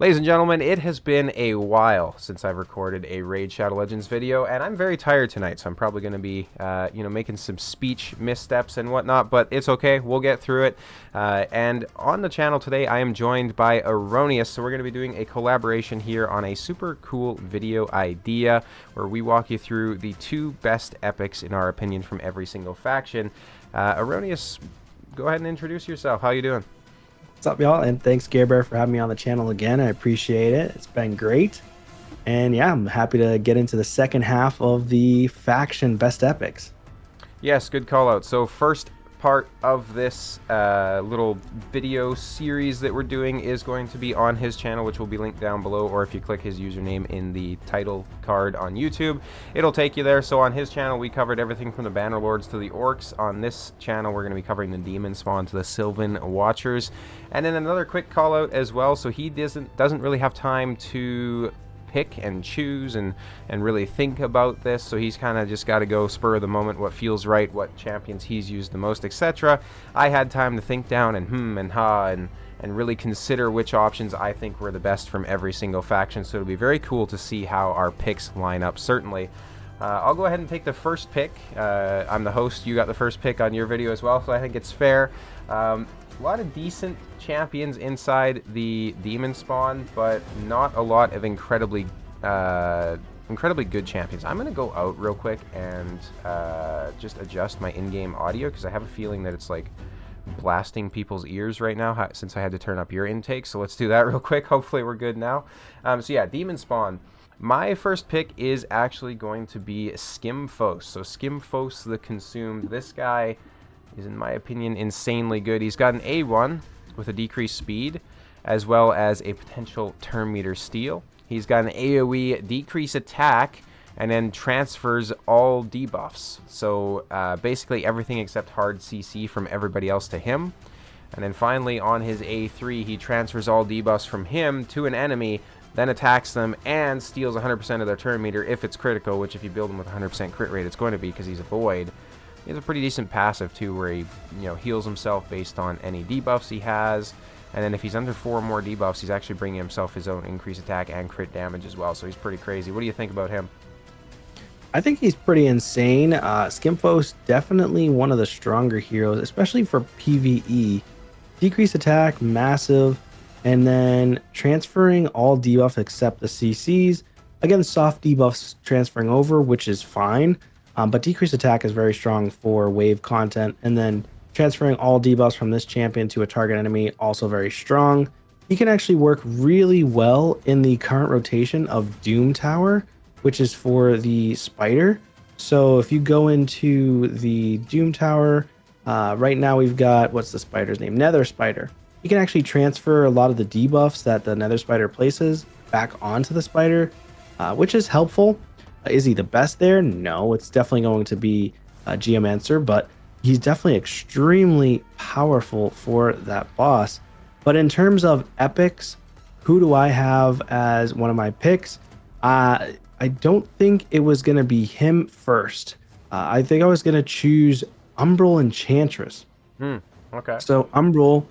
Ladies and gentlemen, it has been a while since I've recorded a Raid Shadow Legends video, and I'm very tired tonight, so I'm probably going to be, making some speech missteps and whatnot, but it's okay. We'll get through it. And on the channel today, I am joined by Erroneous, so we're going to be doing a collaboration here on a super cool video idea where we walk you through the two best epics, in our opinion, from every single faction. Erroneous, go ahead and introduce yourself. How you doing? What's up, y'all? And thanks, Bear, for having me on the channel again. I appreciate it. It's been great. And yeah, I'm happy to get into the second half of the faction best epics. Yes, good call out. So first part of this little video series that we're doing is going to be on his channel, which will be linked down below, or if you click his username in the title card on YouTube, it'll take you there. So on his channel, we covered everything from the Banner Lords to the Orcs. On this channel, we're going to be covering the Demon Spawn to the Sylvan Watchers. And then another quick call out as well, so he doesn't really have time to pick and choose and really think about this, so he's kind of just got to go spur of the moment, what feels right, what champions he's used the most, etc. I had time to think down and and ha and really consider which options I think were the best from every single faction, so it'll be very cool to see how our picks line up. Certainly I'll go ahead and take the first pick. I'm the host, you got the first pick on your video as well, so I think it's fair. A lot of decent champions inside the demon spawn, but not a lot of incredibly good champions. I'm gonna go out real quick and just adjust my in-game audio, because I have a feeling that it's like blasting people's ears right now since I had to turn up your intake. So let's do that real quick. Hopefully we're good now. So yeah, demon spawn. My first pick is actually going to be Skimfos. So Skimfos the Consumed. This guy is, in my opinion, insanely good. He's got an A1 with a decreased speed, as well as a potential turn meter steal. He's got an AoE decrease attack, and then transfers all debuffs. So basically everything except hard CC from everybody else to him. And then finally on his A3, he transfers all debuffs from him to an enemy, then attacks them and steals 100% of their turn meter if it's critical, which if you build him with 100% crit rate, it's going to be, because he's a void. He has a pretty decent passive too, where he heals himself based on any debuffs he has, and then if he's under 4 more debuffs, he's actually bringing himself his own increased attack and crit damage as well. So he's pretty crazy. What do you think about him? I think he's pretty insane. Skimfos, definitely one of the stronger heroes, especially for PvE. Decreased attack, massive, and then transferring all debuffs except the CCs. Again, soft debuffs transferring over, which is fine. But decreased attack is very strong for wave content, and then transferring all debuffs from this champion to a target enemy, also very strong. He can actually work really well in the current rotation of Doom Tower, which is for the spider. So if you go into the Doom Tower, right now we've got, what's the spider's name? Nether Spider. You can actually transfer a lot of the debuffs that the Nether Spider places back onto the spider, which is helpful. Is he the best there? No, it's definitely going to be Geomancer, but he's definitely extremely powerful for that boss. But in terms of epics, who do I have as one of my picks? I don't think it was going to be him first. I think I was going to choose Umbral Enchantress. Okay. So Umbral,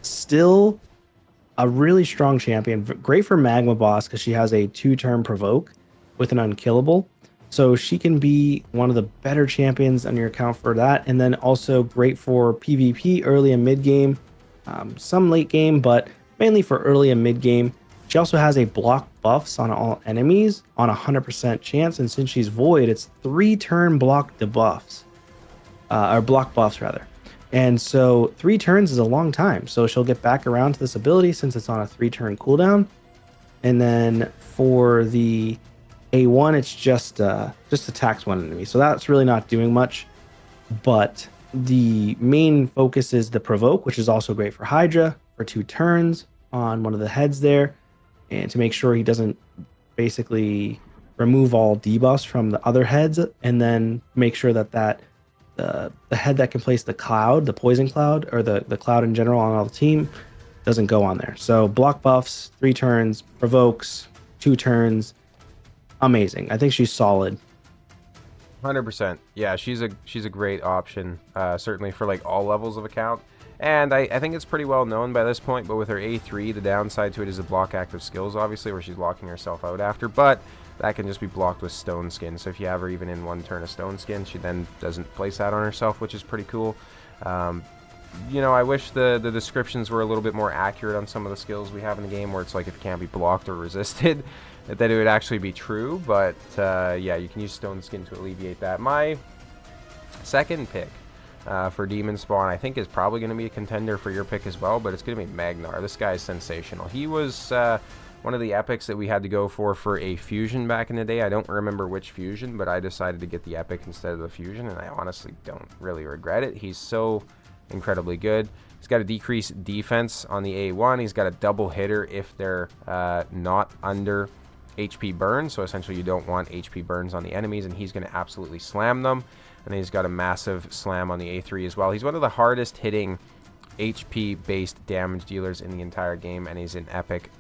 still a really strong champion. Great for Magma Boss, because she has a 2-turn provoke with an unkillable, so she can be one of the better champions on your account for that. And then also great for PvP early and mid game, some late game, but mainly for early and mid game. She also has a block buffs on all enemies on 100% chance, and since she's void, it's 3-turn block debuffs, or block buffs rather. And so 3 turns is a long time, so she'll get back around to this ability since it's on a 3-turn cooldown. And then for the A1, it's just attacks one enemy, so that's really not doing much. But the main focus is the provoke, which is also great for Hydra for 2 turns on one of the heads there, and to make sure he doesn't basically remove all debuffs from the other heads, and then make sure that the head that can place the cloud, the poison cloud, or the cloud in general on all the team, doesn't go on there. So block buffs, 3 turns, provokes, 2 turns. Amazing. I think she's solid. 100%. Yeah, she's a great option, certainly for like all levels of account. And I think it's pretty well known by this point, but with her A3, the downside to it is the block active skills, obviously, where she's locking herself out after, but that can just be blocked with Stone Skin. So if you have her even in one turn of Stone Skin, she then doesn't place that on herself, which is pretty cool. You know, I wish the descriptions were a little bit more accurate on some of the skills we have in the game, where it's like if it can't be blocked or resisted, that it would actually be true. But yeah, you can use Stone Skin to alleviate that. My second pick for Demon Spawn, I think, is probably going to be a contender for your pick as well, but it's going to be Magnar. This guy is sensational. He was one of the epics that we had to go for a fusion back in the day. I don't remember which fusion, but I decided to get the epic instead of the fusion, and I honestly don't really regret it. He's so incredibly good. He's got a decreased defense on the A1. He's got a double hitter if they're not under HP burn, so essentially you don't want HP burns on the enemies, and he's going to absolutely slam them. And then he's got a massive slam on the A3 as well. He's one of the hardest hitting HP based damage dealers in the entire game, and he's an epic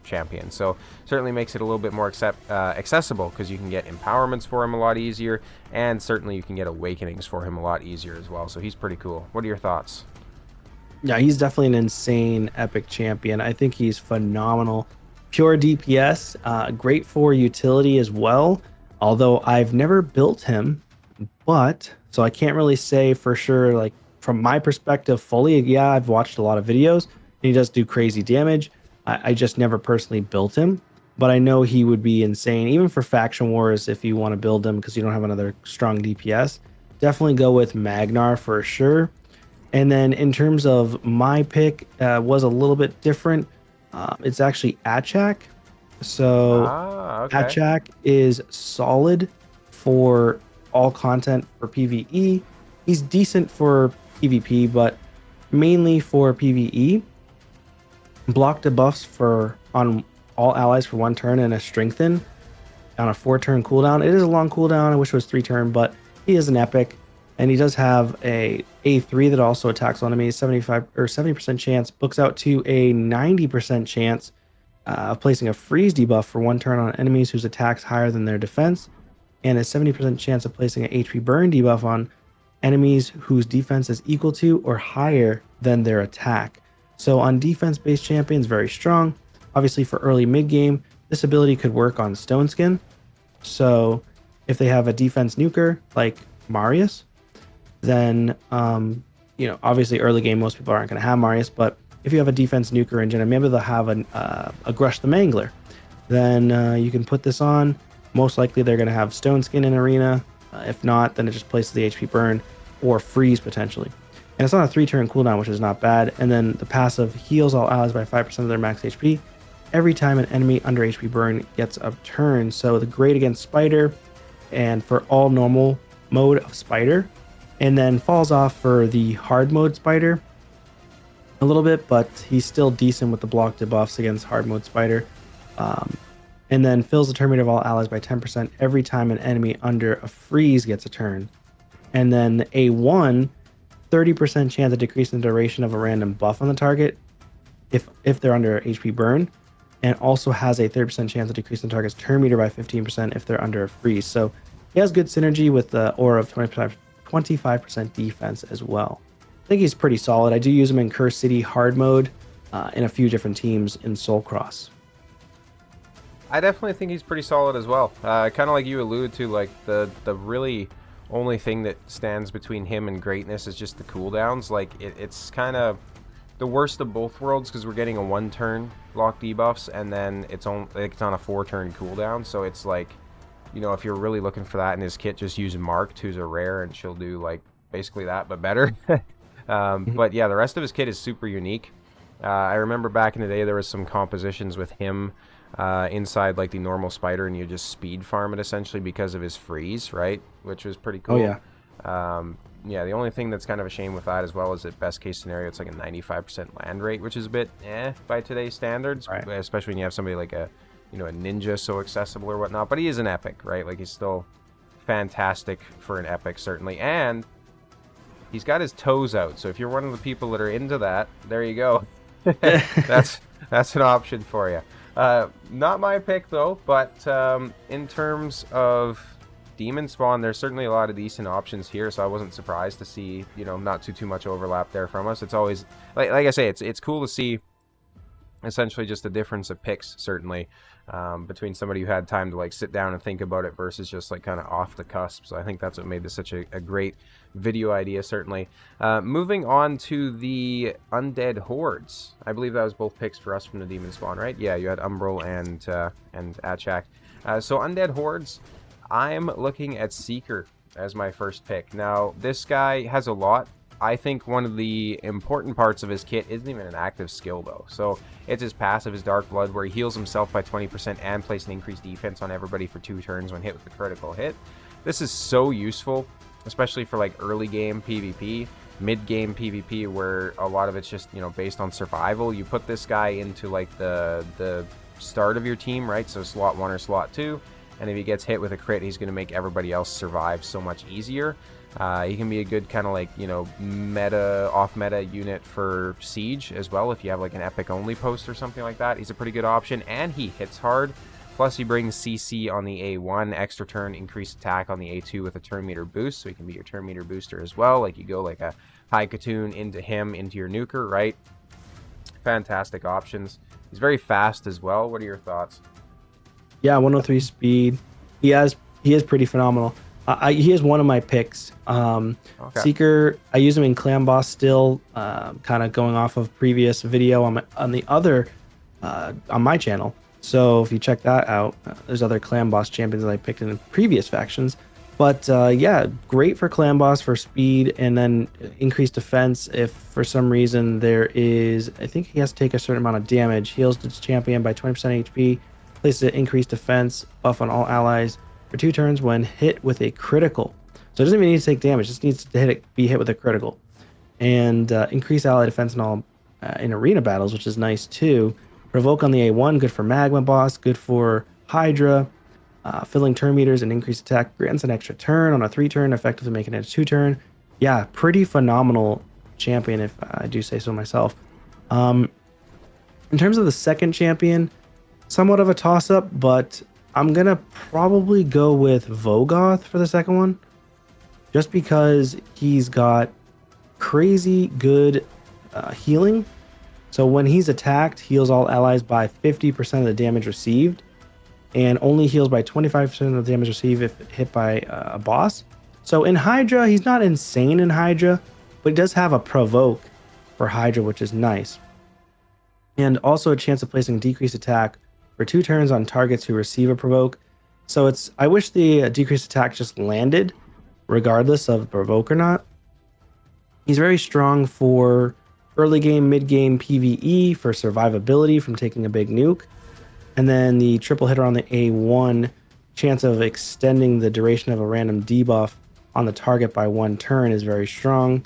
champion, so certainly makes it a little bit more accessible, because you can get empowerments for him a lot easier, and certainly you can get awakenings for him a lot easier as well. So he's pretty cool. What are your thoughts? Yeah, he's definitely an insane epic champion. I think he's phenomenal. Pure DPS, great for utility as well, although I've never built him, but so I can't really say for sure, like from my perspective fully. Yeah, I've watched a lot of videos and he does do crazy damage. I just never personally built him, but I know he would be insane even for faction wars if you want to build him, because you don't have another strong DPS. Definitely go with Magnar for sure. And then in terms of my pick, was a little bit different. It's actually Achak. So okay. Achak is solid for all content for PvE. He's decent for PvP, but mainly for PvE. Block debuffs on all allies for 1 turn, and a strengthen on a 4-turn cooldown. It is a long cooldown. I wish it was 3-turn, but he is an epic, and he does have a A3 that also attacks on enemies. 75 or 70% chance books out to a 90% chance of placing a freeze debuff for 1 turn on enemies whose attacks higher than their defense, and a 70% chance of placing an HP burn debuff on enemies whose defense is equal to or higher than their attack. So on defense-based champions, very strong. Obviously for early mid-game, this ability could work on Stone Skin. So if they have a defense nuker like Marius, then you know, obviously early game most people aren't going to have Marius, but if you have a defense nuker engine and maybe they'll have a Grush the Mangler, then you can put this on. Most likely they're going to have Stone Skin in Arena. If not, then it just places the HP burn or freeze potentially. And it's on a 3-turn cooldown, which is not bad. And then the passive heals all allies by 5% of their max HP every time an enemy under HP burn gets a turn. So the great against Spider and for all normal mode of Spider. And then falls off for the hard mode Spider a little bit, but he's still decent with the block debuffs against hard mode Spider. And then fills the turn meter of all allies by 10% every time an enemy under a freeze gets a turn. And then A1, 30% chance of decreasing the duration of a random buff on the target if they're under HP burn, and also has a 30% chance of decreasing the target's turn meter by 15% if they're under a freeze. So he has good synergy with the aura of 25% defense as well. I think he's pretty solid. I do use him in Curse City hard mode in a few different teams in Soul Cross. I definitely think he's pretty solid as well. Kind of like you alluded to, like the really only thing that stands between him and greatness is just the cooldowns. Like it's kind of the worst of both worlds, because we're getting a 1-turn block debuffs, and then it's on a 4-turn cooldown. So it's like, you know, if you're really looking for that in his kit, just use Marked, who's a rare, and she'll do like basically that but better. But yeah, the rest of his kit is super unique. I remember back in the day there was some compositions with him inside like the normal Spider, and you just speed farm it essentially because of his freeze, right? Which was pretty cool. Oh yeah. Yeah, the only thing that's kind of a shame with that as well is that best case scenario it's like a 95% land rate, which is a bit by today's standards, right. Especially when you have somebody like a ninja so accessible or whatnot. But he is an epic, right? Like he's still fantastic for an epic, certainly. And he's got his toes out, so if you're one of the people that are into that, there you go. that's an option for you. Not my pick though, but in terms of Demon Spawn, there's certainly a lot of decent options here, so I wasn't surprised to see, you know, not too much overlap there from us. It's always, like I say, it's cool to see essentially just a difference of picks, certainly, between somebody who had time to like sit down and think about it versus just like kind of off the cusp. So I think that's what made this such a great video idea, certainly. Moving on to the Undead Hordes. I believe that was both picks for us from the Demon Spawn, right? Yeah, you had Umbral and Achak. So Undead Hordes, I'm looking at Seeker as my first pick. Now, this guy has a lot. I think one of the important parts of his kit isn't even an active skill, though. So it's his passive, his Dark Blood, where he heals himself by 20% and places an increased defense on everybody for 2 turns when hit with a critical hit. This is so useful, especially for like early game PvP, mid game PvP, where a lot of it's just, you know, based on survival. You put this guy into like the start of your team, right? So slot 1 or slot 2, and if he gets hit with a crit, he's going to make everybody else survive so much easier. He can be a good kind of like, you know, off-meta unit for Siege as well. If you have like an epic only post or something like that, he's a pretty good option, and he hits hard. Plus he brings CC on the A1, extra turn, increased attack on the A2 with a turn meter boost, so he can be your turn meter booster as well. Like you go like a High Katoon into him, into your nuker, right? Fantastic options. He's very fast as well. What are your thoughts? Yeah, 103 speed. He is pretty phenomenal. He is one of my picks. Okay. Seeker, I use him in Clan Boss still, kind of going off of previous video on my channel. So if you check that out, there's other Clan Boss champions that I picked in previous factions. But yeah, great for Clan Boss for speed, and then increased defense if for some reason there is, I think he has to take a certain amount of damage. Heals its champion by 20% HP, places an increased defense buff on all allies for 2 turns when hit with a critical. So it doesn't even need to take damage, it just needs to be hit with a critical. And increase ally defense in all in arena battles, which is nice too. Provoke on the A1, good for Magma Boss, good for Hydra. Filling turn meters and increased attack grants an extra turn on a 3-turn, effectively making it a 2-turn. Yeah, pretty phenomenal champion, if I do say so myself. In terms of the second champion, somewhat of a toss-up, but I'm going to probably go with Vogoth for the second one, just because he's got crazy good healing. So when he's attacked, heals all allies by 50% of the damage received, and only heals by 25% of the damage received if hit by a boss. So in Hydra, he's not insane in Hydra, but he does have a provoke for Hydra, which is nice. And also a chance of placing decreased attack for 2 turns on targets who receive a provoke. So I wish the decreased attack just landed, regardless of provoke or not. He's very strong for early game, mid game PvE, for survivability from taking a big nuke. And then the triple hitter on the A1, chance of extending the duration of a random debuff on the target by 1 turn is very strong.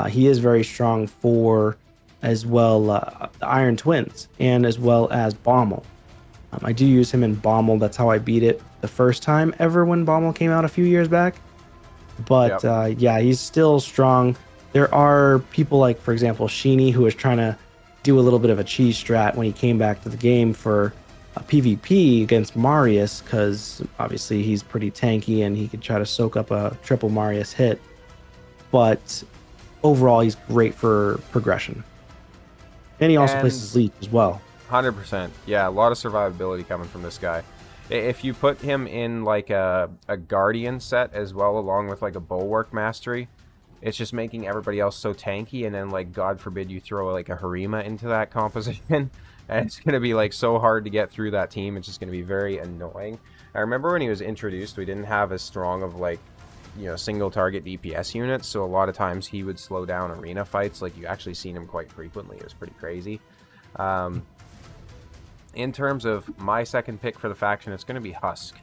He is very strong for, as well, the Iron Twins, and as well as Bommel. I do use him in Bommel. That's how I beat it the first time ever when Bommel came out a few years back. But yeah, he's still strong. There are people like, for example, Sheeny, who was trying to do a little bit of a cheese strat when he came back to the game for PvP against Marius, because obviously he's pretty tanky and he could try to soak up a triple Marius hit. But overall, he's great for progression. And he also places leech as well. 100%. Yeah, a lot of survivability coming from this guy. If you put him in like a Guardian set as well, along with like a Bulwark Mastery, it's just making everybody else so tanky, and then like God forbid you throw like a Harima into that composition, and it's going to be like so hard to get through that team. It's just going to be very annoying. I remember when he was introduced, we didn't have as strong of like, you know, single target DPS units, so a lot of times he would slow down arena fights. Like you actually seen him quite frequently. It was pretty crazy. In terms of my second pick for the faction, it's going to be Husk.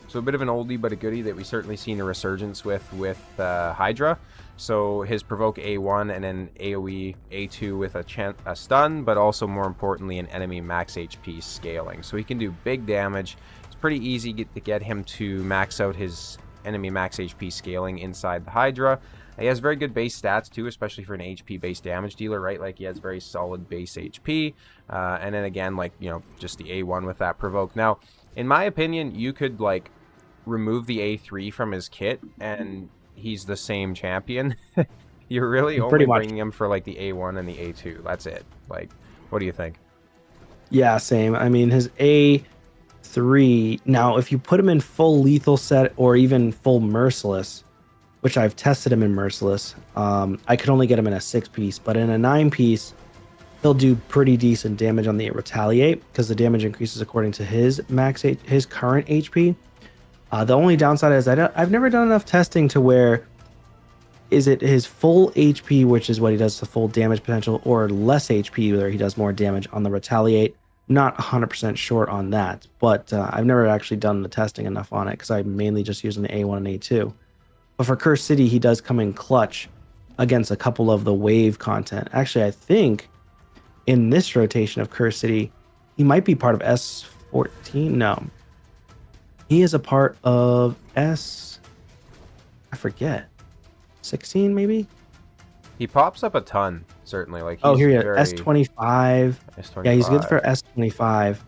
So a bit of an oldie but a goodie that we certainly seen a resurgence with Hydra. So his provoke A1 and then AoE A2 with a stun, but also more importantly an enemy max HP scaling. So he can do big damage. It's pretty easy to get him to max out his enemy max HP scaling inside the Hydra. He has very good base stats too, especially for an HP based damage dealer, right? Like he has very solid base HP, and then again, like, you know, just the A1 with that provoke. Now, in my opinion, you could like remove the A3 from his kit, and he's the same champion. You're really Pretty only much. bringing him for like the A1 and the A2. That's it. Like, what do you think? Yeah, same. I mean, his A3. Now, if you put him in full lethal set or even full merciless, which I've tested him in merciless, I could only get him in a 6-piece, but in a 9-piece, he'll do pretty decent damage on the retaliate because the damage increases according to his his current HP. The only downside is I've never done enough testing to where is it his full HP, which is what he does, the full damage potential, or less HP, where he does more damage on the retaliate. Not 100% short on that, but I've never actually done the testing enough on it because I mainly just use an A1 and A2. But for Curse City, he does come in clutch against a couple of the wave content. Actually, I think in this rotation of Curse City, he might be part of S14. No, he is a part of I forget, 16 maybe. He pops up a ton, certainly. Like, Oh, he's here you very S25. S25. Yeah, he's good for S25.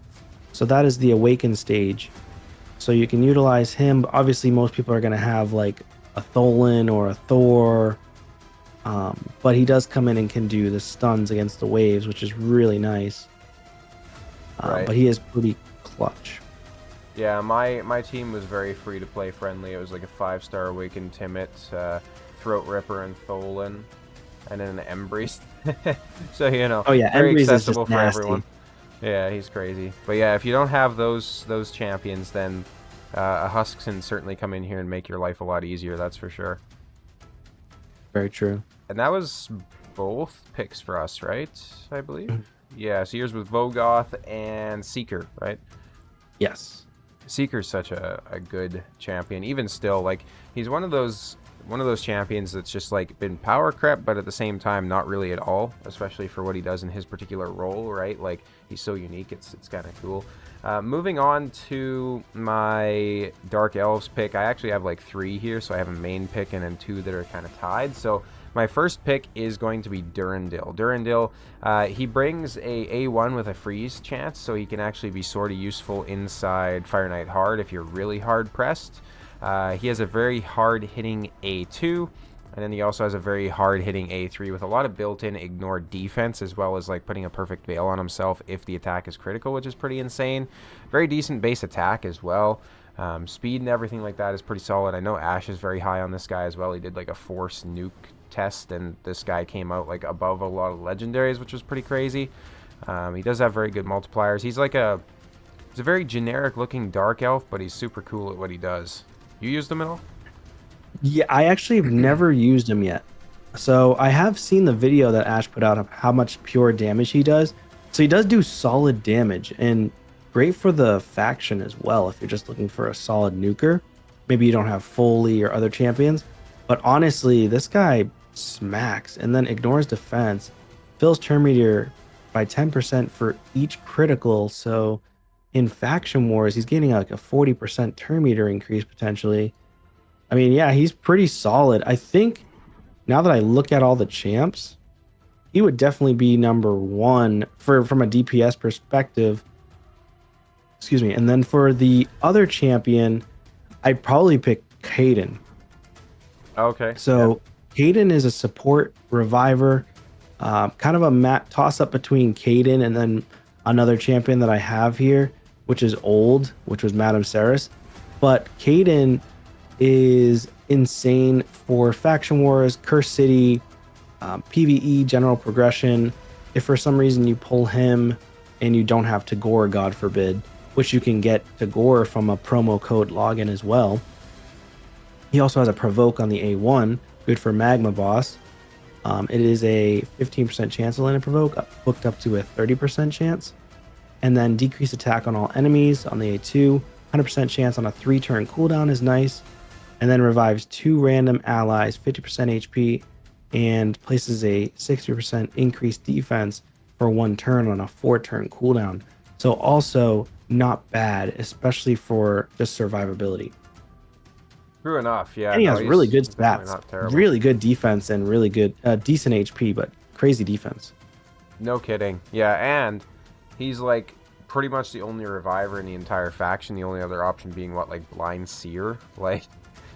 So that is the Awaken stage. So you can utilize him. But obviously, most people are going to have like a Tholen or a Thor. But he does come in and can do the stuns against the waves, which is really nice. Right. But he is pretty clutch. Yeah, my team was very free to play friendly. It was like a 5-star Awakened Timid, Throat Ripper, and Tholen, and then an Embrace. So, you know, Oh yeah, very Embrace is accessible just for nasty. everyone. Yeah, he's crazy. But yeah, if you don't have those champions, then a Husk can certainly come in here and make your life a lot easier. That's for sure. Very true. And that was both picks for us, right? I believe. Yeah. So yours was Vogoth and Seeker, right? Yes. Seeker's such a good champion. Even still, like, he's one of those champions that's just like been power crept, but at the same time not really at all, especially for what he does in his particular role, right? Like, he's so unique, it's kind of cool. Moving on to my Dark Elves pick, I actually have like 3 here, so I have a main pick and then 2 that are kind of tied. So my first pick is going to be Durandil. Durandil, he brings a A1 with a freeze chance, so he can actually be sort of useful inside Fire Knight Hard if you're really hard pressed. He has a very hard-hitting A2, and then he also has a very hard-hitting A3 with a lot of built-in ignore defense, as well as like putting a perfect veil on himself if the attack is critical, which is pretty insane. Very decent base attack as well. Speed and everything like that is pretty solid. I know Ash is very high on this guy as well. He did like a force nuke test, and this guy came out like above a lot of legendaries, which was pretty crazy. He does have very good multipliers. He's a very generic looking dark elf, but he's super cool at what he does. You used him at all? Yeah, I actually have never used him yet. So I have seen the video that Ash put out of how much pure damage he does. So he does do solid damage, and great for the faction as well if you're just looking for a solid nuker. Maybe you don't have Foley or other champions. But honestly, this guy smacks and then ignores defense. Fills turn meter by 10% for each critical. So in faction wars, he's getting like a 40% turn meter increase potentially. I mean, yeah, he's pretty solid. I think now that I look at all the champs, he would definitely be number 1 from a DPS perspective. Excuse me. And then for the other champion, I'd probably pick Caden. Okay. So Caden is a support reviver, kind of a toss up between Caden and then another champion that I have here, which is old, which was Madame Saris. But Caden is insane for faction wars, Curse City, PvE, general progression. If for some reason you pull him and you don't have Tagore, God forbid, which you can get Tagore from a promo code login as well. He also has a provoke on the A1, good for Magma Boss. It is a 15% chance to land a provoke, booked up to a 30% chance. And then decrease attack on all enemies on the A2, 100% chance on a 3-turn cooldown is nice. And then revives 2 random allies, 50% HP, and places a 60% increased defense for 1 turn on a 4-turn cooldown. So also not bad, especially for just survivability. True enough, yeah. And he has really good definitely stats, not terrible. really good defense, and really good, decent HP, but crazy defense. No kidding. Yeah, and he's like pretty much the only reviver in the entire faction. The only other option being what, like Blind Seer, like.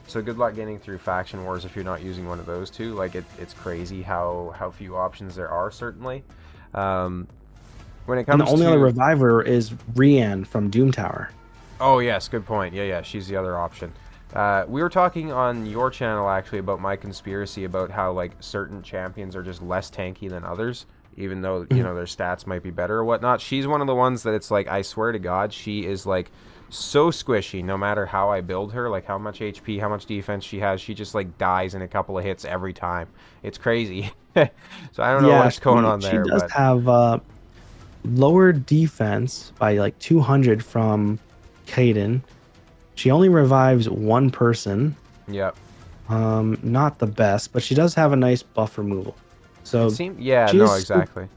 So good luck getting through faction wars if you're not using one of those two. Like it's crazy how few options there are. Certainly, when it comes And the only to other reviver is Rian from Doom Tower. oh yes, good point. Yeah, she's the other option. We were talking on your channel actually about my conspiracy about how like certain champions are just less tanky than others, even though you know their stats might be better or whatnot. She's one of the ones that it's like I swear to God, she is like so squishy. No matter how I build her, like how much HP, how much defense she has, she just like dies in a couple of hits every time. It's crazy. So I don't know what's going on there. She does but have lower defense by like 200 from Kaden. She only revives one person. yep. Not the best, but she does have a nice buff removal. So Yeah, she no, is exactly.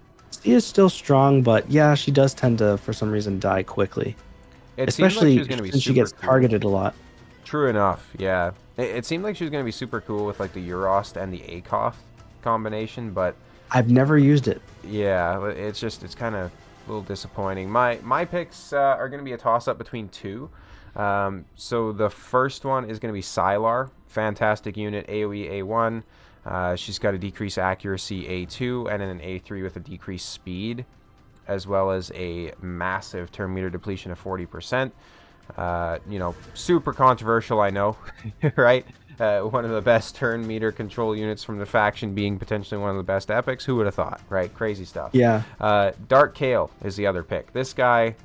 she is still strong, but yeah, she does tend to, for some reason, die quickly. It seemed like Especially she was going to be since she super gets cool. targeted a lot. True enough, yeah. It seemed like she was going to be super cool with like the Eurost and the Akoff combination, but I've never used it. yeah, it's kind of a little disappointing. My picks are going to be a toss-up between two. So the first one is going to be Sylar. Fantastic unit, AoE A1. She's got a decreased accuracy A2 and then an A3 with a decreased speed, as well as a massive turn meter depletion of 40%. You know, super controversial, I know, right? One of the best turn meter control units from the faction being potentially one of the best epics. Who would have thought, right? Crazy stuff. Yeah. Dark Kale is the other pick. This guy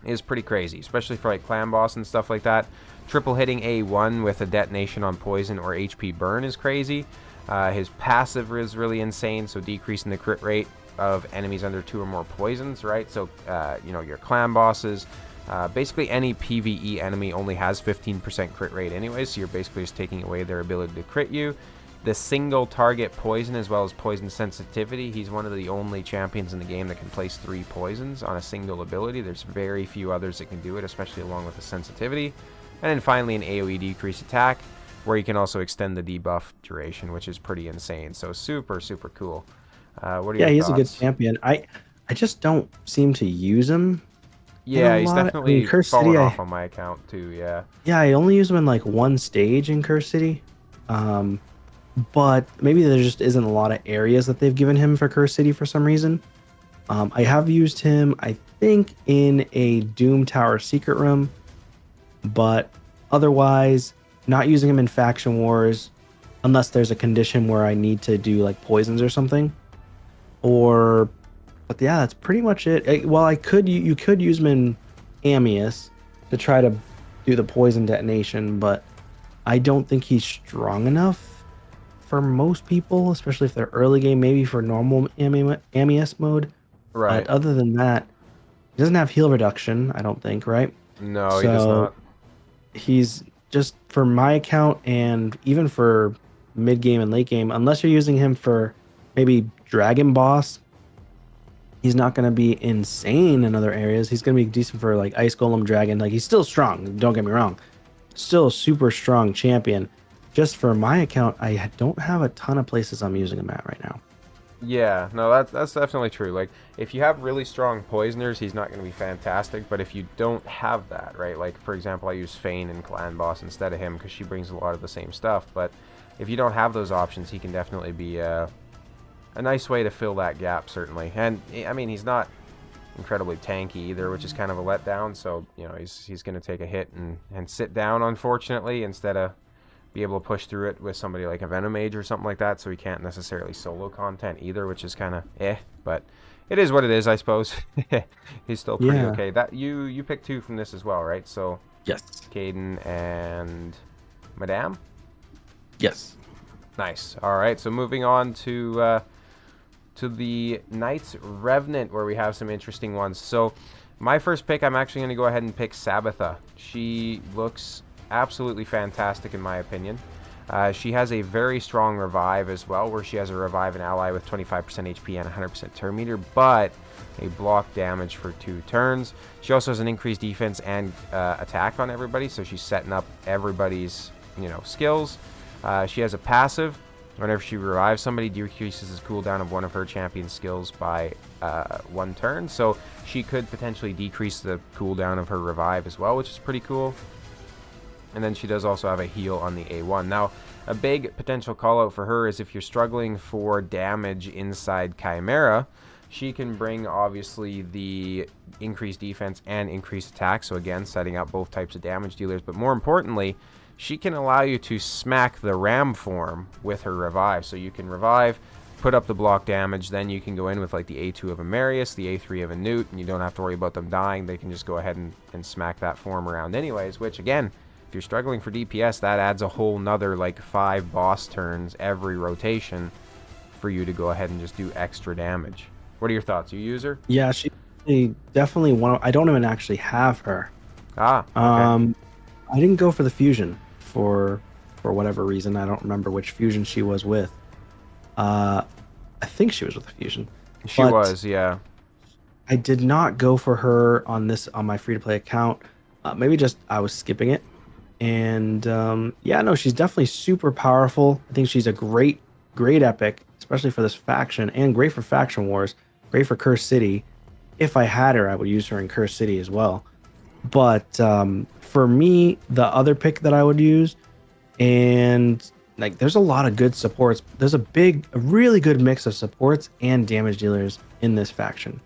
is pretty crazy, especially for like clan boss and stuff like that. Triple hitting A1 with a detonation on poison or HP burn is crazy. His passive is really insane, so decreasing the crit rate of enemies under 2 or more poisons, right? So, you know, your clan bosses, basically any PvE enemy only has 15% crit rate anyway, so you're basically just taking away their ability to crit you. The single target poison as well as poison sensitivity, he's one of the only champions in the game that can place 3 poisons on a single ability. There's very few others that can do it, especially along with the sensitivity. And then finally an AoE decrease attack, where you can also extend the debuff duration, which is pretty insane. So super cool. What are your He's thoughts? a good champion. I just don't seem to use him. Yeah, he's definitely fallen City, off on my account too, yeah. Yeah, I only use him in like one stage in Curse City. But maybe there just isn't a lot of areas that they've given him for Curse City for some reason. I have used him, I think, in a Doom Tower secret room, but otherwise, not using him in faction wars unless there's a condition where I need to do like poisons or something. But yeah, that's pretty much it. Well, you could use him in Amius to try to do the poison detonation, but I don't think he's strong enough for most people, especially if they're early game, maybe for normal Amius mode. Right. But other than that, he doesn't have heal reduction, I don't think, right? No, he does not. He's just, for my account and even for mid game and late game, unless you're using him for maybe Dragon Boss, he's not going to be insane in other areas. He's going to be decent for like Ice Golem Dragon. Like, he's still strong, don't get me wrong. Still a super strong champion. Just for my account, I don't have a ton of places I'm using him at right now. Yeah, no, that's definitely true. Like, if you have really strong poisoners, he's not going to be fantastic. But if you don't have that, right? Like, for example, I use Fane in Clan Boss instead of him because she brings a lot of the same stuff. But if you don't have those options, he can definitely be a nice way to fill that gap, certainly. And, I mean, he's not incredibly tanky either, which is kind of a letdown. So, you know, he's going to take a hit and sit down, unfortunately, instead of be able to push through it with somebody like a Venom Mage or something like that, so he can't necessarily solo content either, which is kind of but it is what it is, I suppose. He's still pretty okay. That you picked 2 from this as well, right? So yes, Caden and Madame. Yes. Nice. All right, so moving on to the Knights Revenant, where we have some interesting ones. So my first pick, I'm actually going to go ahead and pick Sabbatha. She looks absolutely fantastic in my opinion. She has a very strong revive as well, where she has a revive an ally with 25% HP and 100% turn meter, but a block damage for 2 turns. She also has an increased defense and attack on everybody, so she's setting up everybody's skills. She has a passive Whenever she revives somebody, decreases the cooldown of one of her champion skills by 1 turn. So she could potentially decrease the cooldown of her revive as well, which is pretty cool. And then she does also have a heal on the A1. Now, a big potential call out for her is if you're struggling for damage inside Chimera, she can bring obviously the increased defense and increased attack. So again, setting up both types of damage dealers. But more importantly, she can allow you to smack the ram form with her revive. So you can revive, put up the block damage, then you can go in with like the A2 of a Marius, the A3 of a Newt, and you don't have to worry about them dying. They can just go ahead and smack that form around anyways, which again, if you're struggling for DPS, that adds a whole nother like 5 boss turns every rotation for you to go ahead and just do extra damage. What are your thoughts? You use her? Yeah, she definitely one. I don't even actually have her. Ah, okay. I didn't go for the fusion for whatever reason. I don't remember which fusion she was with. I think she was with the fusion. She was, yeah. I did not go for her on my free to play account. Maybe just I was skipping it. And yeah, no, she's definitely super powerful. I think she's a great epic, especially for this faction, and great for faction wars. Great for Curse City. If I had her, I would use her in Curse City as well. But for me, the other pick that I would use, and like there's a lot of good supports. There's a really good mix of supports and damage dealers in this faction.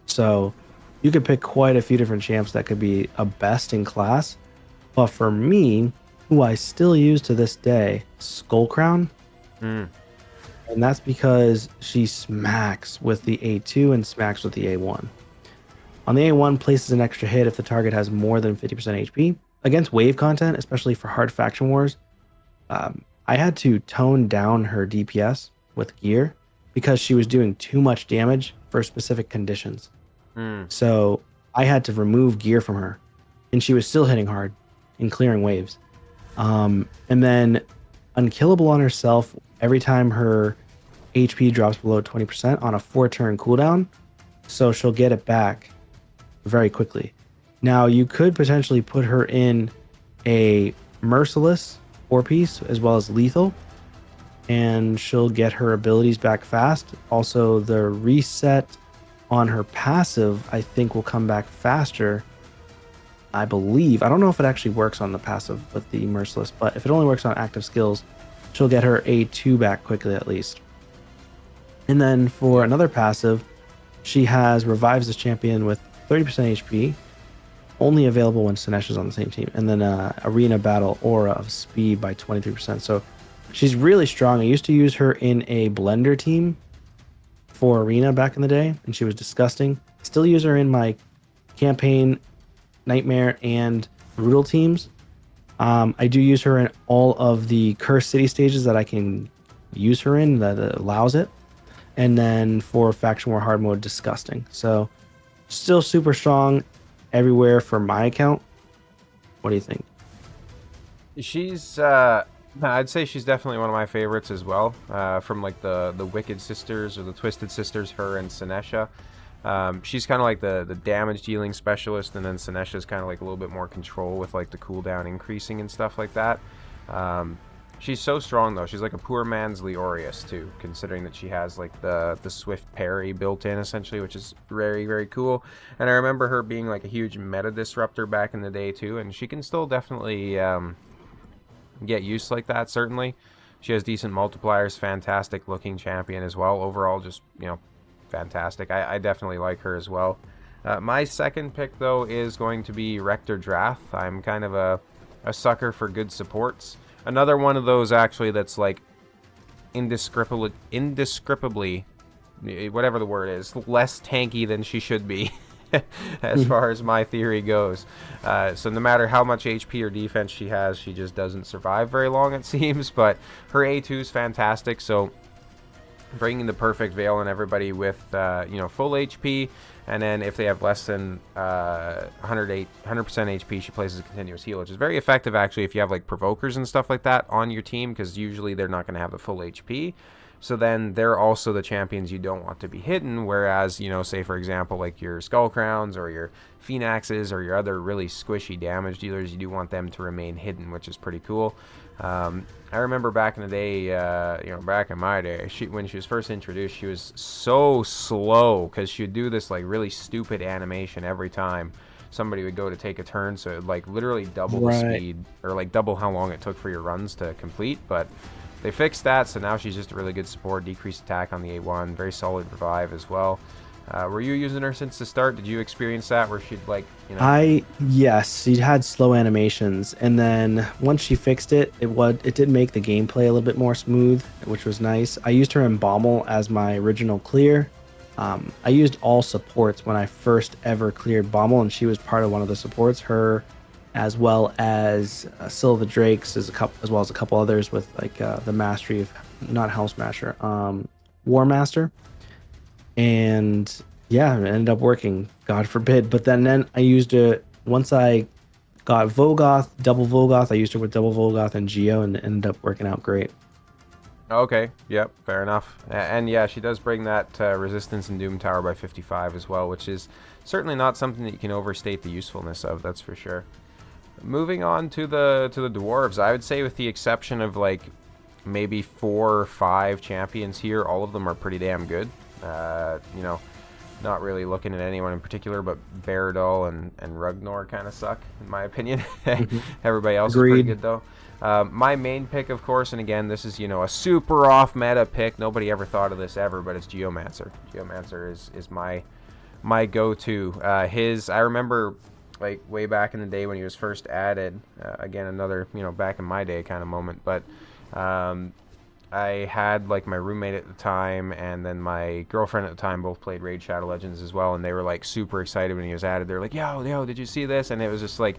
So you could pick quite a few different champs that could be a best in class. But for me, who I still use to this day, Skullcrown. And that's because she smacks with the A2 and smacks with the A1. On the A1, places an extra hit if the target has more than 50% HP. Against wave content, especially for hard faction wars, I had to tone down her DPS with gear because she was doing too much damage for specific conditions. So I had to remove gear from her, and she was still hitting hard and clearing waves. And then unkillable on herself every time her HP drops below 20% on a 4-turn cooldown, so she'll get it back very quickly. Now, you could potentially put her in a Merciless 4-piece as well as Lethal, and she'll get her abilities back fast. Also, the reset on her passive, I think, will come back faster. I believe. I don't know if it actually works on the passive with the Merciless, but if it only works on active skills, she'll get her A2 back quickly at least. And then for another passive, she has revives this champion with 30% HP, only available when Sinesh is on the same team. And then arena battle aura of speed by 23%. So she's really strong. I used to use her in a blender team for arena back in the day, and she was disgusting. Still use her in my campaign, nightmare, and brutal teams. I do use her in all of the Curse City stages that I can use her in that allows it. And then for Faction War Hard Mode, disgusting. So still super strong everywhere for my account. What do you think? She's I'd say she's definitely one of my favorites as well. From like the Wicked Sisters or the Twisted Sisters, her and Sinesha. She's kind of like the damage dealing specialist, and then Sinesha's kind of like a little bit more control with like the cooldown increasing and stuff like that. She's so strong though. She's like a poor man's Leorius too, considering that she has like the swift parry built in essentially, which is very, very cool. And I remember her being like a huge meta disruptor back in the day too, and she can still definitely get used like that. Certainly, she has decent multipliers, fantastic looking champion as well. Overall, just fantastic. I definitely like her as well. My second pick though is going to be Rector Drath. I'm kind of a sucker for good supports. Another one of those actually that's like indescribably, whatever the word is, less tanky than she should be as far as my theory goes. So no matter how much HP or defense she has, she just doesn't survive very long, it seems. But her A2 is fantastic, so bringing the perfect veil on everybody with full HP, and then if they have less than 100% HP, she places a continuous heal, which is very effective actually if you have like provokers and stuff like that on your team, because usually they're not going to have the full HP. So then they're also the champions you don't want to be hidden. Whereas, you know, say for example, like your Skull Crowns or your Phoenixes or your other really squishy damage dealers, you do want them to remain hidden, which is pretty cool. I remember back in the day, you know, back in my day, when she was first introduced, she was so slow because she would do this like really stupid animation every time somebody would go to take a turn, so it would like literally double the speed, or like double how long it took for your runs to complete. But they fixed that, so now she's just a really good support, decreased attack on the A1, very solid revive as well. Were you using her since the start? Did you experience that where she'd like, you know? Yes, she had slow animations, and then once she fixed it, it did make the gameplay a little bit more smooth, which was nice. I used her in Bommel as my original clear. I used all supports when I first ever cleared Bommel, and she was part of one of the supports. Her, as well as Sylvan Drakes, as well as a couple others with like the mastery of not Hell Smasher, War Master, and yeah, it ended up working. God forbid, but then I used it once I got Vogoth, double Vogoth. I used her with double Vogoth and Geo, and it ended up working out great. Okay, yep, fair enough. And yeah, she does bring that resistance and Doom Tower by 55 as well, which is certainly not something that you can overstate the usefulness of, that's for sure. Moving on to the Dwarves, I would say with the exception of like maybe 4 or 5 champions here, all of them are pretty damn good. You know, not really looking at anyone in particular, but Beardal and Ragnar kind of suck, in my opinion. Everybody else Agreed. is pretty good, though. My main pick, of course, and again, this is, you know, a super off-meta pick. Nobody ever thought of this ever, but it's Geomancer. Geomancer is my go-to. I remember, like, way back in the day when he was first added, again, another, you know, back in my day kind of moment, but I had like my roommate at the time and then my girlfriend at the time both played Raid Shadow Legends as well, and they were like super excited when he was added. They're like, yo, did you see this? And it was just like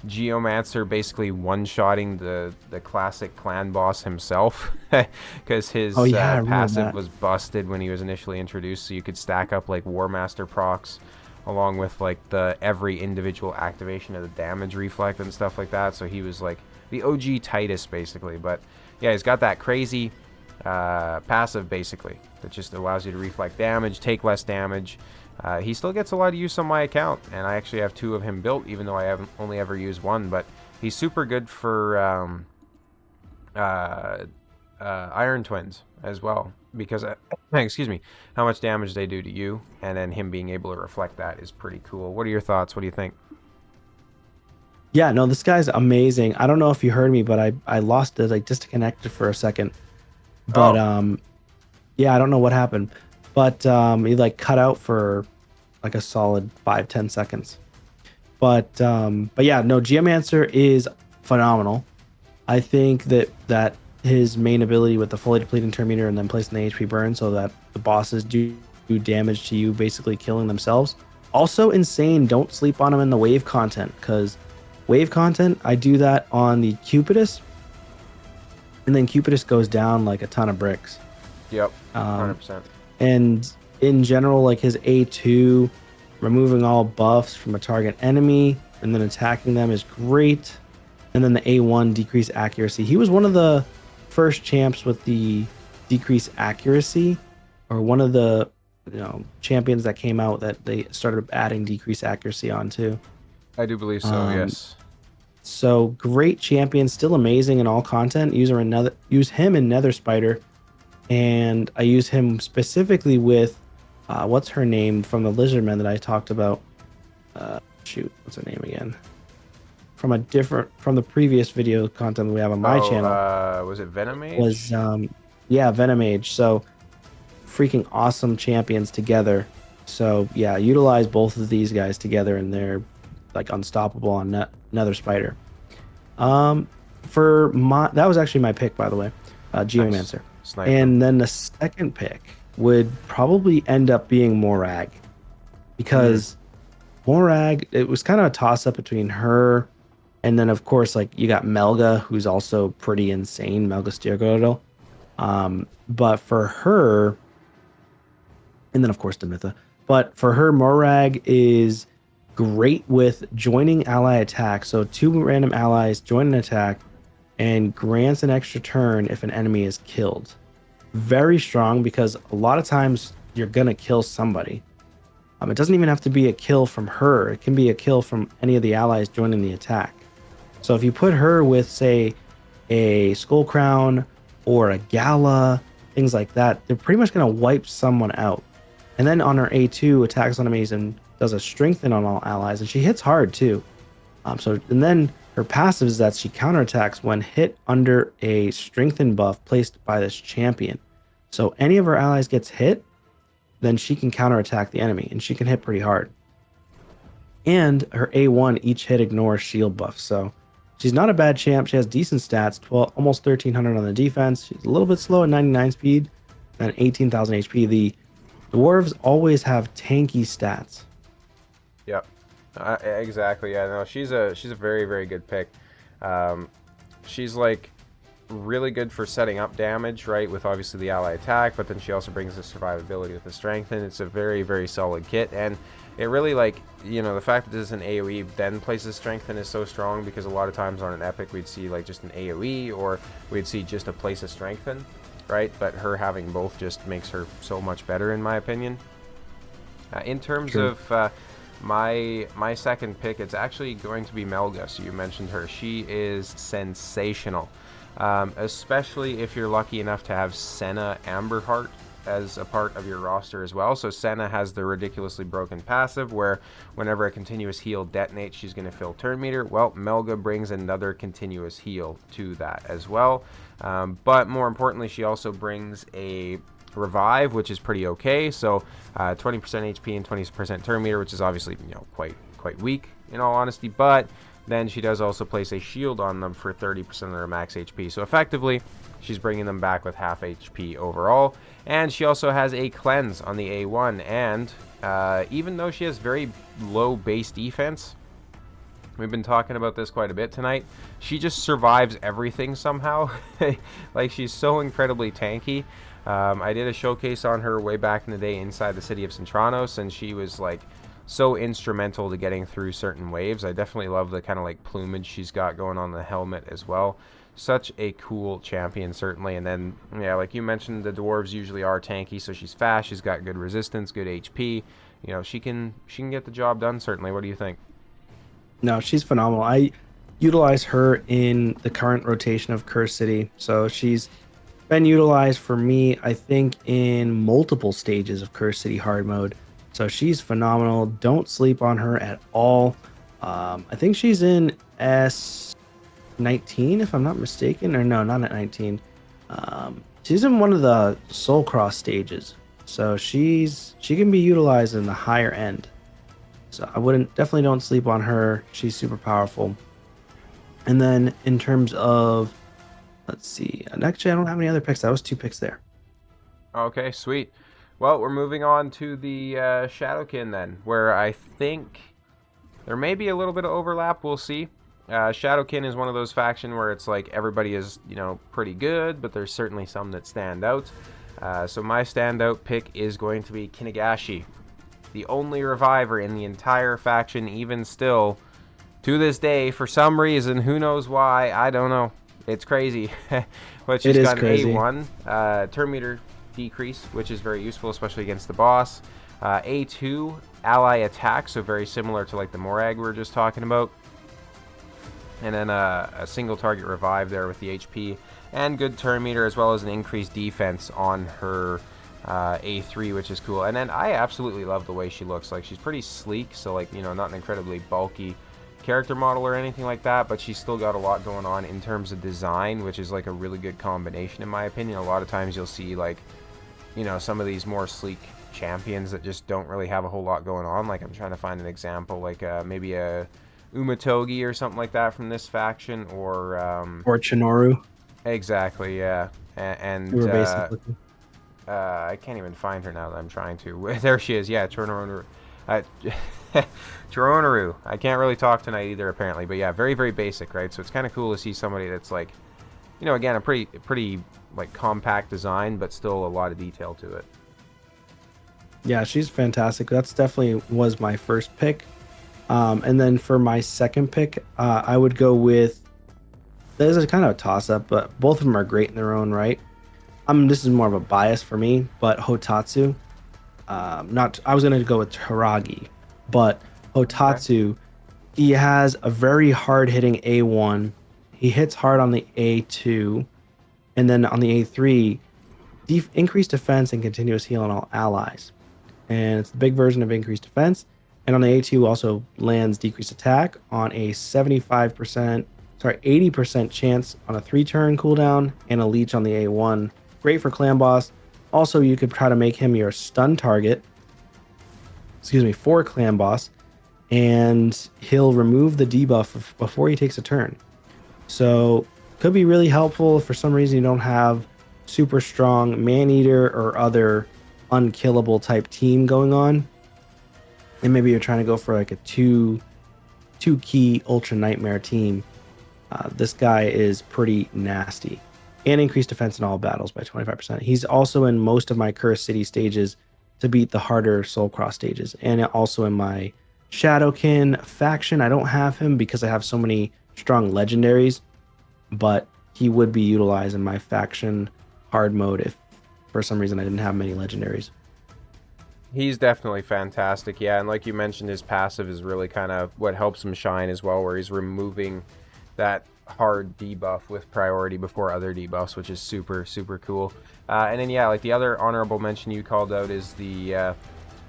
Geomancer basically one-shotting the classic clan boss himself because his passive was busted when he was initially introduced, so you could stack up like War Master procs along with like the every individual activation of the damage reflect and stuff like that. So he was like the OG Titus basically. But yeah, he's got that crazy passive basically that just allows you to reflect damage, take less damage. He still gets a lot of use on my account, and I actually have 2 of him built, even though I haven't only ever used 1. But he's super good for Iron Twins as well, because excuse me, how much damage they do to you, and then him being able to reflect that is pretty cool. What are your thoughts? What do you think? Yeah, no, this guy's amazing. I don't know if you heard me, but I lost it, like disconnected for a second. But yeah, I don't know what happened. But he like cut out for like a solid 5-10 seconds. But yeah, no, Geomancer is phenomenal. I think that his main ability with the fully depleting turn meter and then placing the HP burn so that the bosses do damage to you, basically killing themselves. Also insane, don't sleep on him in the wave content, because wave content, I do that on the Cupidus, and then Cupidus goes down like a ton of bricks. Yep, 100%. And in general, like his A2, removing all buffs from a target enemy and then attacking them is great. And then the A1, decreased accuracy. He was one of the first champs with the decreased accuracy, or one of the champions that came out that they started adding decreased accuracy on too. I do believe so, yes. So great champion, still amazing in all content. Use him in Nether Spider, and I use him specifically with what's her name from the Lizardmen that I talked about. What's her name again? From the previous video content we have on my channel. Was it Venomage? Yeah, Venomage. So freaking awesome champions together. So yeah, utilize both of these guys together, and they're like unstoppable on Nether Spider. That was actually my pick, by the way, Geomancer. Nice. And then the second pick would probably end up being Morag, because Morag, it was kind of a toss up between her and then of course like you got Melga, who's also pretty insane, Melga Stiergodel. But for her, and then of course Demitha, but for her, Morag is great with joining ally attack. So 2 random allies join an attack and grants an extra turn if an enemy is killed. very strong because a lot of times you're gonna kill somebody. It doesn't even have to be a kill from her. It can be a kill from any of the allies joining the attack. So if you put her with, say, a Skull Crown or a Gala, things like that, they're pretty much going to wipe someone out. And then on her A2, attacks on enemies and does a strengthen on all allies, and she hits hard too. And then her passive is that she counterattacks when hit under a strengthen buff placed by this champion. So any of her allies gets hit, then she can counterattack the enemy, and she can hit pretty hard. And her A1 each hit ignores shield buff, so she's not a bad champ. She has decent stats, 12, almost 1300 on the defense. She's a little bit slow at 99 speed and 18,000 HP. The dwarves always have tanky stats. Yep, exactly. Yeah, no, she's a very, very good pick. She's like really good for setting up damage, right, with obviously the ally attack, but then she also brings the survivability with the strength, and it's a very, very solid kit. And it really, like, you know, the fact that this is an AoE then places strengthen is so strong, because a lot of times on an epic we'd see like just an AoE, or we'd see just a place of strengthen, right? But her having both just makes her so much better, in my opinion. In terms of my second pick, it's actually going to be Melga. So you mentioned her. She is sensational. Especially if you're lucky enough to have Senna Amberheart as a part of your roster as well. So Senna has the ridiculously broken passive where whenever a continuous heal detonates, she's going to fill turn meter. Well, Melga brings another continuous heal to that as well. But more importantly, she also brings a revive, which is pretty okay. So 20% HP and 20% turn meter, which is obviously, you know, quite weak in all honesty. But then she does also place a shield on them for 30% of their max HP. So effectively, she's bringing them back with half HP overall. And she also has a cleanse on the A1. And even though she has very low base defense, we've been talking about this quite a bit tonight, she just survives everything somehow. Like, she's so incredibly tanky. I did a showcase on her way back in the day inside the city of Centranos, and she was like so instrumental to getting through certain waves. I definitely love the kind of like plumage she's got going on the helmet as well. Such a cool champion, certainly. And then, yeah, like you mentioned, the dwarves usually are tanky, so she's fast, she's got good resistance, good HP. You know, she can get the job done, certainly. What do you think? No, she's phenomenal. I utilize her in the current rotation of Curse City. So she's been utilized for me, I think, in multiple stages of Curse City hard mode. So she's phenomenal. Don't sleep on her at all. I think she's in S19, if I'm not mistaken. Or no, not at 19. She's in one of the Soul Cross stages. So she can be utilized in the higher end. So definitely don't sleep on her. She's super powerful. And then in terms of, let's see. Actually, I don't have any other picks. That was 2 picks there. Okay, sweet. Well, we're moving on to the Shadowkin then, where I think there may be a little bit of overlap. We'll see. Shadowkin is one of those faction where it's like everybody is, you know, pretty good, but there's certainly some that stand out. So my standout pick is going to be Kinagashi, the only reviver in the entire faction, even still to this day. For some reason, who knows why? I don't know. It's crazy. But she's got an A1 turn meter decrease, which is very useful, especially against the boss. A2 ally attack, so very similar to like the Morag we were just talking about. And then a single target revive there with the HP and good turn meter, as well as an increased defense on her A3, which is cool. And then I absolutely love the way she looks. Like, she's pretty sleek, so like, you know, not an incredibly bulky character model or anything like that, but she's still got a lot going on in terms of design, which is like a really good combination in my opinion. A lot of times you'll see like, you know, some of these more sleek champions that just don't really have a whole lot going on. Like, I'm trying to find an example, like maybe a Umatogi or something like that from this faction, or Chinoru. Exactly, yeah. And I can't even find her now that I'm trying to. There she is, yeah, Chinoru. Chinoru. I can't really talk tonight either, apparently, but yeah, very, very basic, right? So it's kind of cool to see somebody that's like, you know, again, a pretty like compact design, but still a lot of detail to it. Yeah, she's fantastic. That's definitely was my first pick. And then for my second pick, I would go with, there's a kind of a toss-up, but both of them are great in their own right. This is more of a bias for me, but Hotatsu. Not I was gonna go with Taragi, but Okay. Hotatsu, he has a very hard hitting A1. He hits hard on the A2, and then on the A3, increased defense and continuous heal on all allies. And it's the big version of increased defense. And on the A2 also lands decreased attack on a 80% chance on a 3-turn cooldown, and a leech on the A1. Great for clan boss. Also, you could try to make him your stun target, for clan boss, and he'll remove the debuff before he takes a turn. So could be really helpful if for some reason you don't have super strong man-eater or other unkillable type team going on, and maybe you're trying to go for like a two key ultra nightmare team. This guy is pretty nasty, and increased defense in all battles by 25%. He's also in most of my Cursed City stages to beat the harder Soul Cross stages, and also in my Shadowkin faction. I don't have him because I have so many strong legendaries, but he would be utilized in my faction hard mode if for some reason I didn't have many legendaries. He's definitely fantastic, yeah, and like you mentioned, his passive is really kind of what helps him shine as well, where he's removing that hard debuff with priority before other debuffs, which is super, super cool. And then, yeah, like the other honorable mention you called out is the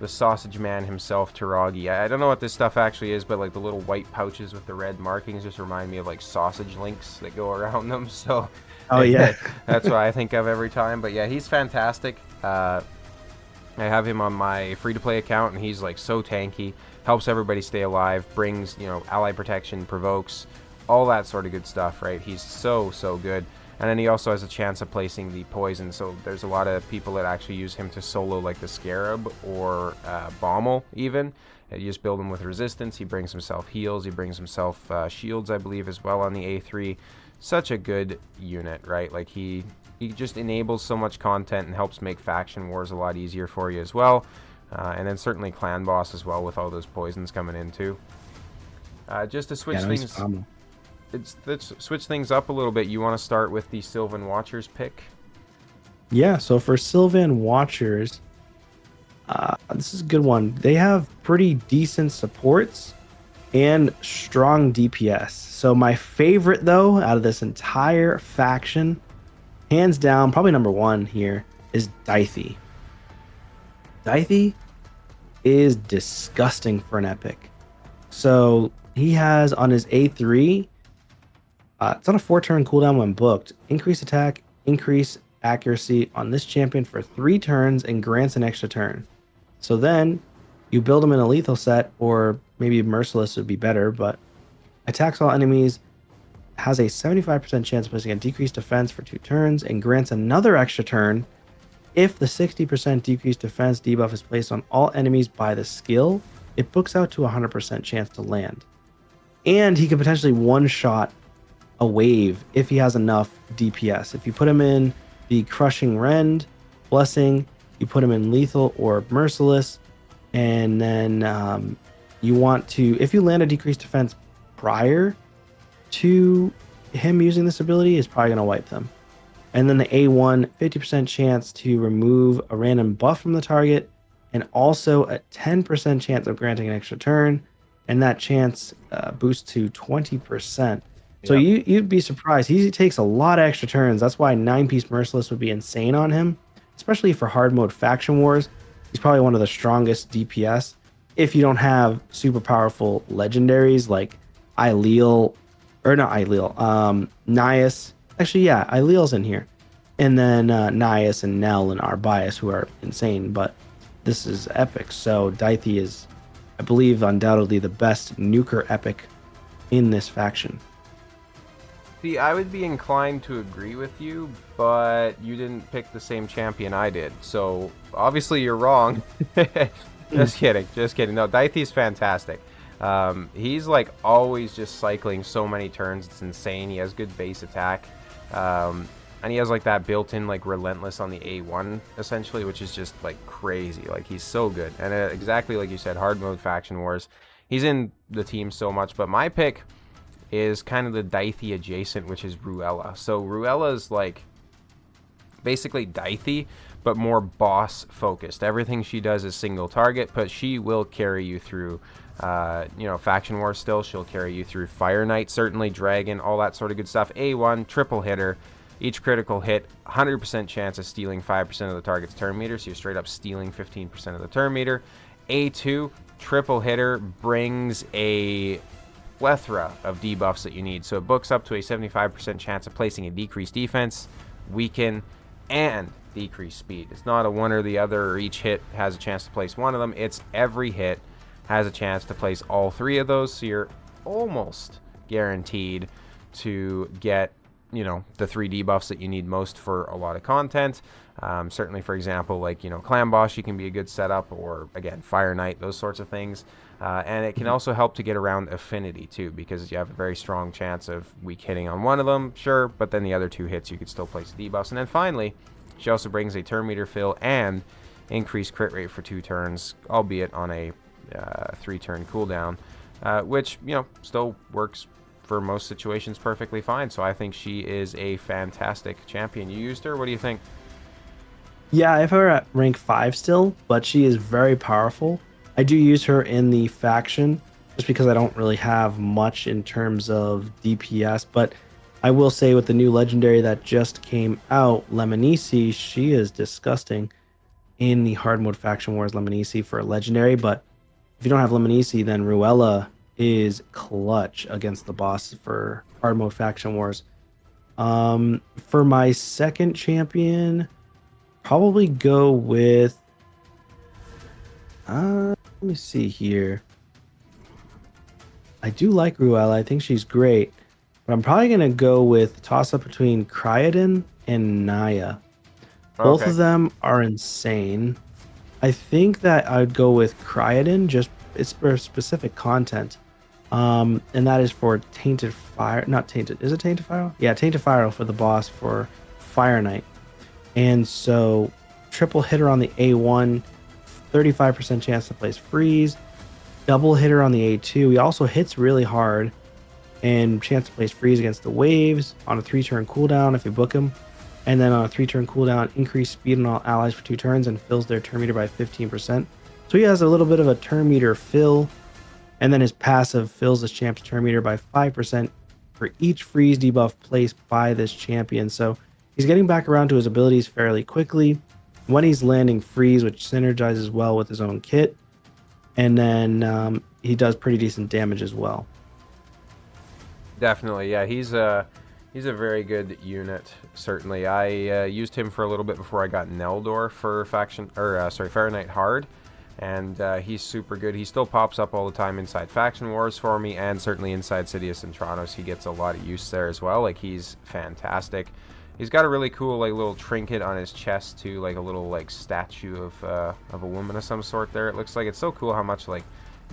sausage man himself, Taragi. I don't know what this stuff actually is, but like the little white pouches with the red markings just remind me of like sausage links that go around them, so Oh yeah. that's what I think of every time. But yeah, he's fantastic. I have him on my free-to-play account, and he's like so tanky, helps everybody stay alive, brings, you know, ally protection, provokes, all that sort of good stuff, right? He's so, so good. And then he also has a chance of placing the poison, so there's a lot of people that actually use him to solo like the Scarab or Bommel even. You just build him with resistance, he brings himself heals, he brings himself shields, I believe, as well on the A3. Such a good unit, right? Like he just enables so much content and helps make faction wars a lot easier for you as well. And then certainly clan boss as well with all those poisons coming in too. Just to switch let's switch things up a little bit. You want to start with the Sylvan Watchers pick? Yeah, so for Sylvan Watchers, this is a good one. They have pretty decent supports and strong DPS. So my favorite though out of this entire faction, hands down, probably number one here, is Dythy. Dythy is disgusting for an epic. So he has on his A3, it's on a 4-turn cooldown when booked. Increase attack, increase accuracy on this champion for 3 turns, and grants an extra turn. So then you build him in a lethal set, or maybe Merciless would be better, but attacks all enemies, has a 75% chance of placing a decreased defense for 2 turns, and grants another extra turn if the 60% decreased defense debuff is placed on all enemies by the skill. It books out to 100% chance to land. And he could potentially one-shot a wave if he has enough DPS. If you put him in the Crushing Rend, Blessing, you put him in Lethal or Merciless, and then you want to, if you land a decreased defense prior to him using this ability, is probably going to wipe them. And then the A1, 50% chance to remove a random buff from the target, and also a 10% chance of granting an extra turn, and that chance boosts to 20%. So you'd be surprised. He takes a lot of extra turns. That's why 9-piece Merciless would be insane on him, especially for hard mode faction wars. He's probably one of the strongest DPS. If you don't have super powerful legendaries like Naias. Actually, yeah, Ileal's in here. And then Naias and Nell and Arbias, who are insane, but this is epic. So Dythy is, I believe, undoubtedly the best nuker epic in this faction. See, I would be inclined to agree with you, but you didn't pick the same champion I did, so obviously you're wrong. Just kidding, just kidding. No, Dythy's fantastic. He's like always just cycling so many turns, it's insane. He has good base attack, and he has like that built-in like relentless on the A1 essentially, which is just like crazy. Like he's so good, and exactly like you said, hard mode faction wars, he's in the team so much. But my pick is kind of the Dythy adjacent, which is Ruella. So Ruella's like basically Dithy, but more boss focused. Everything she does is single target, but she will carry you through, you know, Faction Wars still. She'll carry you through Fire Knight, certainly, Dragon, all that sort of good stuff. A1, triple hitter. Each critical hit, 100% chance of stealing 5% of the target's turn meter, so you're straight up stealing 15% of the turn meter. A2, triple hitter, brings a plethora of debuffs that you need. So it books up to a 75% chance of placing a decreased defense, weaken, and decreased speed. It's not a one or the other, or each hit has a chance to place one of them. It's every hit has a chance to place all three of those, so you're almost guaranteed to get, you know, the 3 debuffs that you need most for a lot of content. Certainly, for example, like, you know, Clan Boss, you can be a good setup, or again, Fire Knight, those sorts of things. And it can also help to get around Affinity too, because you have a very strong chance of weak hitting on one of them, sure, but then the other 2 hits you could still place debuffs. And then finally, she also brings a turn meter fill and increased crit rate for 2 turns, albeit on a 3-turn cooldown, which, you know, still works for most situations perfectly fine. So I think she is a fantastic champion. You used her? What do you think? Yeah, I have her at rank 5 still, but she is very powerful. I do use her in the faction just because I don't really have much in terms of DPS, but I will say with the new legendary that just came out, Lemonisi, she is disgusting in the hard mode faction wars, Lemonisi for a legendary, but if you don't have Lemonisi, then Ruella is clutch against the boss for hard mode faction wars. For my second champion, probably go with let me see here. I do like Ruella. I think she's great, but I'm probably gonna go with toss up between Cryoden and Naya. Both of them are insane. I think that I'd go with Cryoden, just it's for specific content. And that is for Tainted Fire, not Tainted, is it Tainted Fire? Yeah, Tainted Fire for the boss for Fire Knight. And so triple hitter on the A1, 35% chance to place freeze, double hitter on the A2. He also hits really hard and chance to place freeze against the waves on a 3-turn cooldown if you book him. And then on a 3-turn cooldown, increase speed on all allies for 2 turns and fills their turn meter by 15%. So he has a little bit of a turn meter fill. And then his passive fills this champ's turn meter by 5% for each freeze debuff placed by this champion. So he's getting back around to his abilities fairly quickly when he's landing freeze, which synergizes well with his own kit. And then he does pretty decent damage as well. Definitely, yeah. He's a very good unit. Certainly, I used him for a little bit before I got Neldor for Fire Knight Hard. And he's super good. He still pops up all the time inside Faction Wars for me, and certainly inside Sidious and Tranos. He gets a lot of use there as well. Like, he's fantastic. He's got a really cool, like, little trinket on his chest too, like a little, like, statue of a woman of some sort there. It looks like it's so cool how much, like,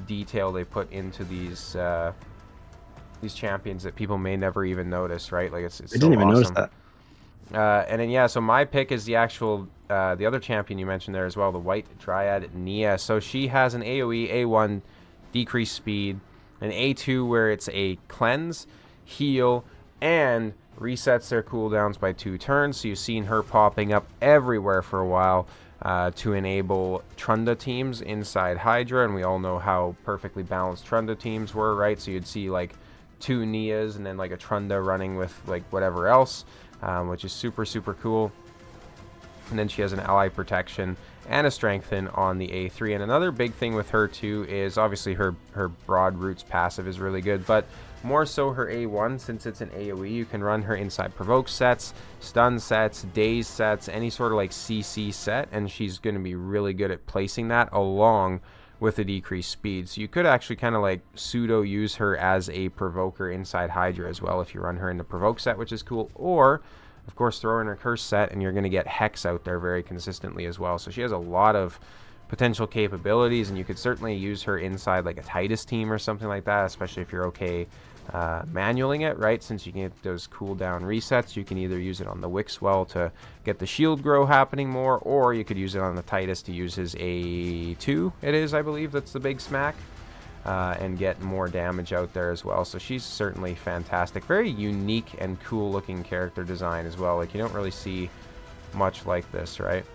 detail they put into these champions that people may never even notice, right? Like, it's I so didn't even awesome. notice that. And then, yeah, so my pick is the actual, the other champion you mentioned there as well, the White Dryad, Nia. So she has an AoE, A1, decreased speed, an A2 where it's a cleanse, heal, and resets their cooldowns by 2 turns. So you've seen her popping up everywhere for a while to enable Trunda teams inside Hydra, and we all know how perfectly balanced Trunda teams were, right? So you'd see, like, 2 Nias and then, like, a Trunda running with, like, whatever else. Which is super, super cool. And then she has an ally protection and a strengthen on the A3. And another big thing with her too is obviously her broad roots passive is really good, but more so her A1, since it's an AoE, you can run her inside provoke sets, stun sets, daze sets, any sort of like CC set, and she's going to be really good at placing that along with a decreased speed. So you could actually kind of like pseudo use her as a provoker inside Hydra as well if you run her in the provoke set, which is cool. Or of course throw in her curse set and you're going to get Hex out there very consistently as well. So she has a lot of potential capabilities, and you could certainly use her inside like a Titus team or something like that, especially if you're okay manualing it, right? Since you can get those cooldown resets, you can either use it on the Wixwell to get the shield grow happening more, or you could use it on the Titus to use his A2, it is, I believe, that's the big smack, and get more damage out there as well. So she's certainly fantastic. Very unique and cool looking character design as well. Like, you don't really see much like this, right?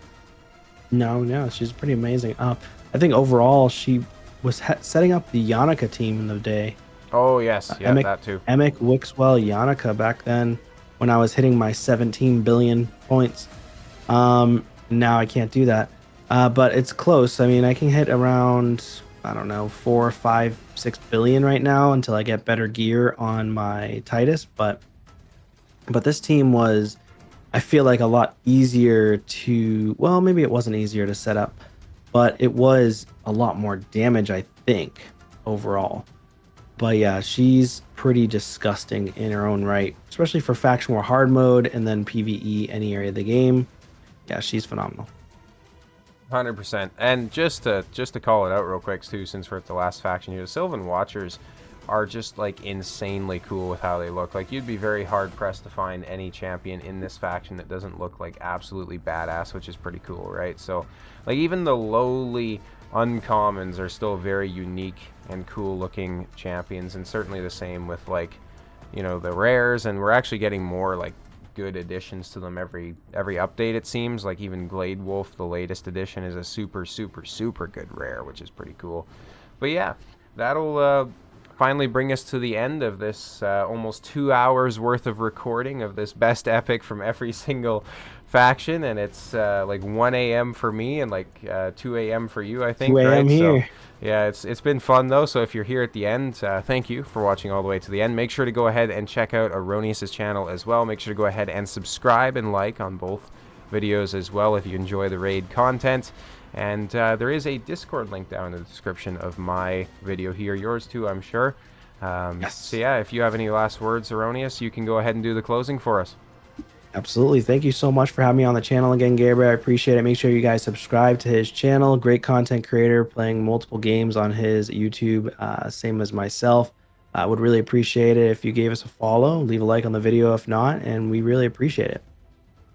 No, she's pretty amazing. I think overall she was setting up the Yannicka team in the day. Oh yes, yeah, Emic, that too. Emic, Wixwell, Yannicka back then when I was hitting my 17 billion points. Now I can't do that. But it's close. I mean, I can hit around, I don't know, 4, 5, 6 billion right now until I get better gear on my Titus. But this team was, I feel like, a lot easier to, well, maybe it wasn't easier to set up, but it was a lot more damage, I think, overall. But yeah, she's pretty disgusting in her own right, especially for faction war hard mode and then PvE any area of the game. Yeah, she's phenomenal. 100%. And just to call it out real quick too, since we're at the last faction here, the Sylvan Watchers are just like insanely cool with how they look. Like, you'd be very hard pressed to find any champion in this faction that doesn't look like absolutely badass, which is pretty cool, right? So like, even the lowly uncommons are still very unique and cool looking champions, and certainly the same with, like, you know, the rares. And we're actually getting more like good additions to them every update, it seems. Like, even Glade Wolf, the latest edition, is a super good rare, which is pretty cool. But yeah, that'll finally bring us to the end of this almost 2 hours worth of recording of this best epic from every single faction. And it's like 1 a.m. for me and like 2 a.m. for you, I think, 2 a.m. right? here. So yeah, it's been fun though. So if you're here at the end, thank you for watching all the way to the end. Make sure to go ahead and check out Aronius' channel as well. Make sure to go ahead and subscribe and like on both videos as well if you enjoy the raid content. And there is a Discord link down in the description of my video here. Yours too, I'm sure. Yes. So yeah, if you have any last words, Aronius, you can go ahead and do the closing for us. Absolutely. Thank you so much for having me on the channel again, Gabriel. I appreciate it. Make sure you guys subscribe to his channel. Great content creator, playing multiple games on his YouTube, same as myself. I would really appreciate it if you gave us a follow, leave a like on the video if not, and we really appreciate it.